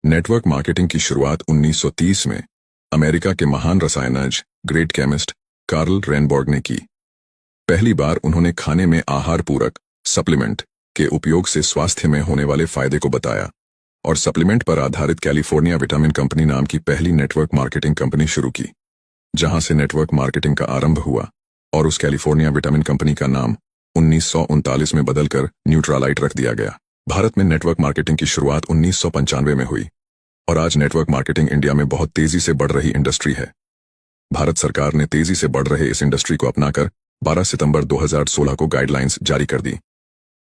Network marketing की शुरुआत 1930 में अमेरिका के महान रसायनज्ञ ग्रेट केमिस्ट कार्ल रेनबॉर्ग ने की। पहली बार उन्होंने खाने में आहार पूरक सप्लीमेंट के उपयोग से स्वास्थ्य में होने वाले फायदे को बताया और सप्लीमेंट पर आधारित कैलिफोर्निया विटामिन कंपनी नाम की पहली नेटवर्क मार्केटिंग कंपनी शुरू की, जहां से नेटवर्क मार्केटिंग का आरंभ हुआ और उस कैलिफोर्निया विटामिन कंपनी का नाम 1939 में बदलकर न्यूट्रालाइट रख दिया गया। भारत में नेटवर्क मार्केटिंग की शुरुआत 1995 में हुई और आज नेटवर्क मार्केटिंग इंडिया में बहुत तेजी से बढ़ रही इंडस्ट्री है। भारत सरकार ने तेजी से बढ़ रहे इस इंडस्ट्री को अपनाकर 12 सितंबर 2016 को गाइडलाइंस जारी कर दी,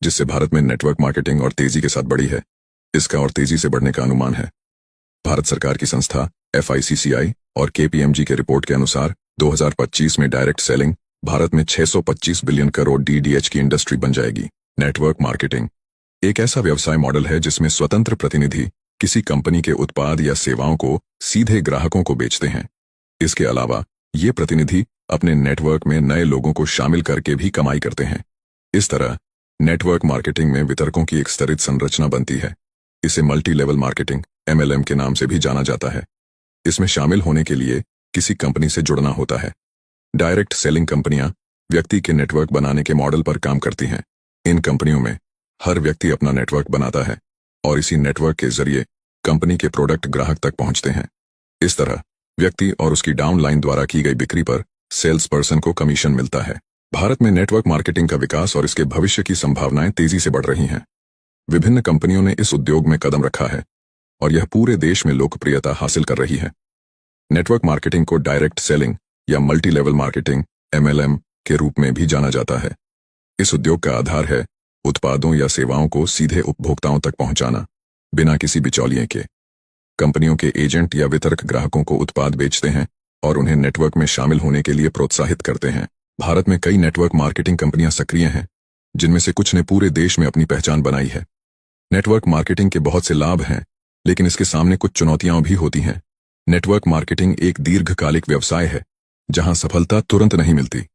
जिससे भारत में नेटवर्क मार्केटिंग और तेजी के साथ बढ़ी है। इसका और तेजी से बढ़ने का अनुमान है। भारत सरकार की संस्था FICCI और KPMG के रिपोर्ट के अनुसार 2025 में डायरेक्ट सेलिंग भारत में 625 बिलियन करोड़ DDH की इंडस्ट्री बन जाएगी। नेटवर्क मार्केटिंग एक ऐसा व्यवसाय मॉडल है जिसमें स्वतंत्र प्रतिनिधि किसी कंपनी के उत्पाद या सेवाओं को सीधे ग्राहकों को बेचते हैं। इसके अलावा ये प्रतिनिधि अपने नेटवर्क में नए लोगों को शामिल करके भी कमाई करते हैं। इस तरह नेटवर्क मार्केटिंग में वितरकों की एक स्तरित संरचना बनती है। इसे मल्टी लेवल मार्केटिंग MLM के नाम से भी जाना जाता है। इसमें शामिल होने के लिए किसी कंपनी से जुड़ना होता है। डायरेक्ट सेलिंग कंपनियां व्यक्ति के नेटवर्क बनाने के मॉडल पर काम करती हैं। इन कंपनियों में हर व्यक्ति अपना नेटवर्क बनाता है और इसी नेटवर्क के जरिए कंपनी के प्रोडक्ट ग्राहक तक पहुंचते हैं। इस तरह व्यक्ति और उसकी डाउनलाइन द्वारा की गई बिक्री पर सेल्स पर्सन को कमीशन मिलता है। भारत में नेटवर्क मार्केटिंग का विकास और इसके भविष्य की संभावनाएं तेजी से बढ़ रही हैं। विभिन्न कंपनियों ने इस उद्योग में कदम रखा है और यह पूरे देश में लोकप्रियता हासिल कर रही है। नेटवर्क मार्केटिंग को डायरेक्ट सेलिंग या मल्टी लेवल मार्केटिंग MLM के रूप में भी जाना जाता है। इस उद्योग का आधार है उत्पादों या सेवाओं को सीधे उपभोक्ताओं तक पहुंचाना, बिना किसी बिचौलिए के। कंपनियों के एजेंट या वितरक ग्राहकों को उत्पाद बेचते हैं और उन्हें नेटवर्क में शामिल होने के लिए प्रोत्साहित करते हैं। भारत में कई नेटवर्क मार्केटिंग कंपनियां सक्रिय हैं, जिनमें से कुछ ने पूरे देश में अपनी पहचान बनाई है। नेटवर्क मार्केटिंग के बहुत से लाभ हैं, लेकिन इसके सामने कुछ चुनौतियां भी होती हैं। नेटवर्क मार्केटिंग एक दीर्घकालिक व्यवसाय है, जहां सफलता तुरंत नहीं मिलती।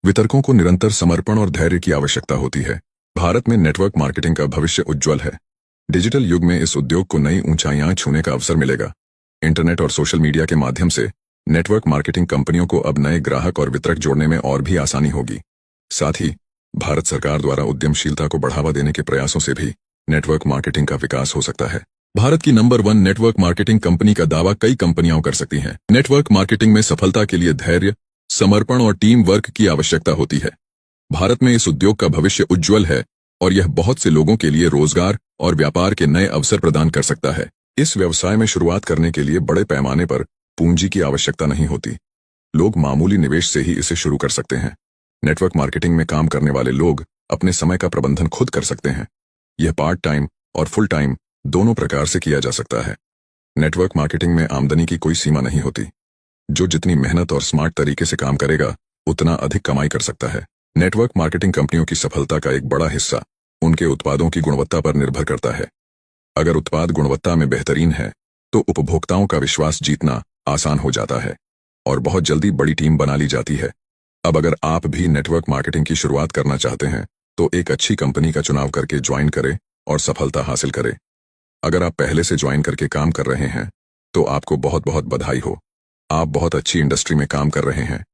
वितरकों को निरंतर समर्पण और धैर्य की आवश्यकता होती है। भारत में नेटवर्क मार्केटिंग का भविष्य उज्जवल है। डिजिटल युग में इस उद्योग को नई ऊंचाइयां छूने का अवसर मिलेगा। इंटरनेट और सोशल मीडिया के माध्यम से नेटवर्क मार्केटिंग कंपनियों को अब नए ग्राहक और वितरक जोड़ने में और भी आसानी होगी। साथ ही भारत सरकार द्वारा उद्यमशीलता को बढ़ावा देने के प्रयासों से भी नेटवर्क मार्केटिंग का विकास हो सकता है। भारत की नंबर 1 नेटवर्क मार्केटिंग कंपनी का दावा कई कंपनियां कर सकती हैं। नेटवर्क मार्केटिंग में सफलता के लिए धैर्य, समर्पण और टीम वर्क की आवश्यकता होती है। भारत में इस उद्योग का भविष्य उज्जवल है और यह बहुत से लोगों के लिए रोजगार और व्यापार के नए अवसर प्रदान कर सकता है। इस व्यवसाय में शुरुआत करने के लिए बड़े पैमाने पर पूंजी की आवश्यकता नहीं होती। लोग मामूली निवेश से ही इसे शुरू कर सकते हैं। नेटवर्क मार्केटिंग में काम करने वाले लोग अपने समय का प्रबंधन खुद कर सकते हैं। यह पार्ट टाइम और फुल टाइम दोनों प्रकार से किया जा सकता है। नेटवर्क मार्केटिंग में आमदनी की कोई सीमा नहीं होती। जो जितनी मेहनत और स्मार्ट तरीके से काम करेगा, उतना अधिक कमाई कर सकता है। नेटवर्क मार्केटिंग कंपनियों की सफलता का एक बड़ा हिस्सा उनके उत्पादों की गुणवत्ता पर निर्भर करता है। अगर उत्पाद गुणवत्ता में बेहतरीन है, तो उपभोक्ताओं का विश्वास जीतना आसान हो जाता है और बहुत जल्दी बड़ी टीम बना ली जाती है। अब अगर आप भी नेटवर्क मार्केटिंग की शुरुआत करना चाहते हैं, तो एक अच्छी कंपनी का चुनाव करके ज्वाइन करें और सफलता हासिल करें। अगर आप पहले से ज्वाइन करके काम कर रहे हैं, तो आपको बहुत बहुत बधाई हो। आप बहुत अच्छी इंडस्ट्री में काम कर रहे हैं